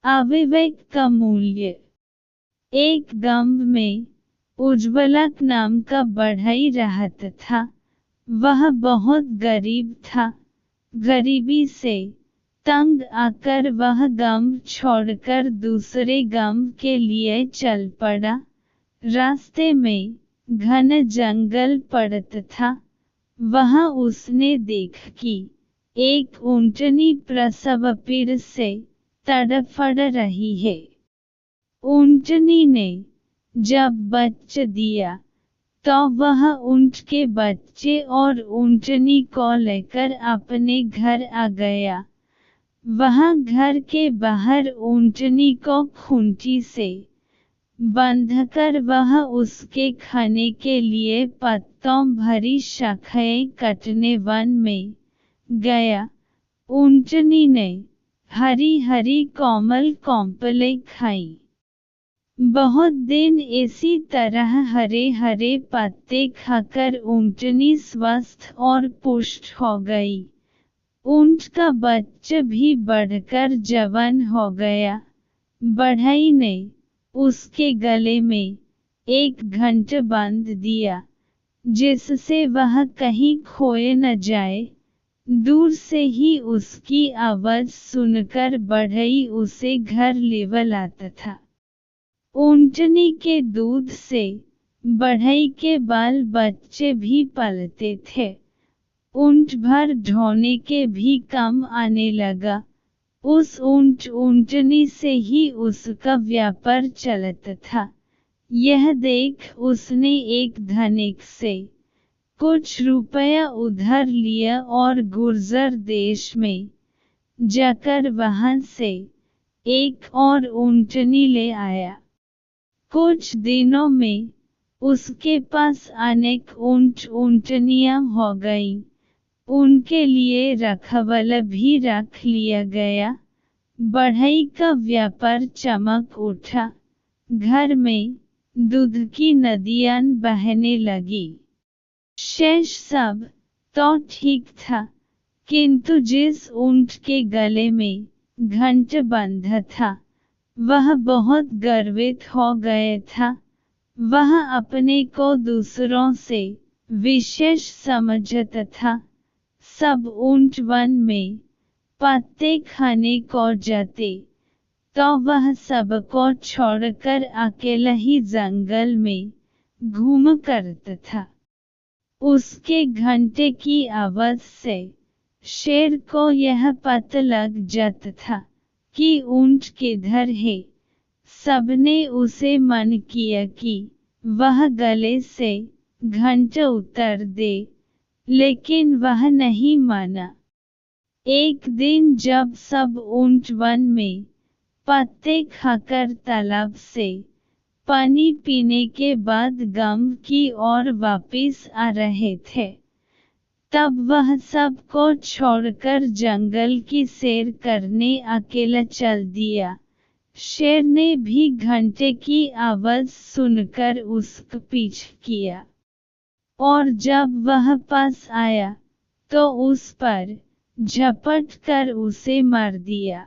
अविवेक का मूल्य। एक गांव में उज्ज्वलक नाम का बढ़ई रहता था। वह बहुत गरीब था। गरीबी से तंग आकर वह गांव छोड़कर दूसरे गांव के लिए चल पड़ा। रास्ते में घना जंगल पड़ता था। वहां उसने देखा कि एक ऊंटनी प्रसव पीड़ से तड़फड़ रही है। ऊंटनी ने जब बच्चा दिया तो वह ऊंट के बच्चे और ऊंटनी को लेकर अपने घर आ गया। वहां घर के बाहर ऊंटनी को खूंटी से बांधकर वह उसके खाने के लिए पत्तों भरी शाखाएं काटने वन में गया। ऊंटनी ने हरी हरी कोमल कोंपलें खाई। बहुत दिन इसी तरह हरे हरे पत्ते खाकर ऊंटनी स्वस्थ और पुष्ट हो गई। ऊंट का बच्चा भी बढ़कर जवान हो गया। बढ़ई ने उसके गले में एक घंटा बांध दिया, जिससे वह कहीं खोए न जाए। दूर से ही उसकी आवाज सुनकर बढ़ई उसे घर ले लाता था। ऊंटनी के दूध से बढ़ई के बाल बच्चे भी पलते थे। ऊंट भर ढोने के भी काम आने लगा। उस ऊंटनी से ही उसका व्यापार चलता था। यह देख उसने एक धनिक से कुछ रुपया उधार लिया और गुर्जर देश में जाकर वहां से एक और ऊंटनी ले आया। कुछ दिनों में उसके पास अनेक ऊंटनियां हो गईं। उनके लिए रखवाला भी रख लिया गया। बढ़ई का व्यापार चमक उठा। घर में दूध की नदियां बहने लगी। शेष सब तो ठीक था, किंतु जिस ऊंट के गले में घंटा बंधा था, वह बहुत गर्वित हो गया था। वह अपने को दूसरों से विशेष समझता था। सब ऊंट वन में पत्ते खाने को जाते, तो वह सबको छोड़कर अकेला ही जंगल में घूम करता था। उसके घंटे की आवाज से शेर को यह पता लग जाता था कि ऊंट किधर है। सबने उसे मन किया कि वह गले से घंटा उतार दे, लेकिन वह नहीं माना। एक दिन जब सब ऊंट वन में पत्ते खाकर तालाब से पानी पीने के बाद गांव की ओर वापस आ रहे थे, तब वह सबको छोड़कर जंगल की सैर करने अकेला चल दिया। शेर ने भी घंटे की आवाज सुनकर उसका पीछा किया, और जब वह पास आया तो उस पर झपट कर उसे मार दिया।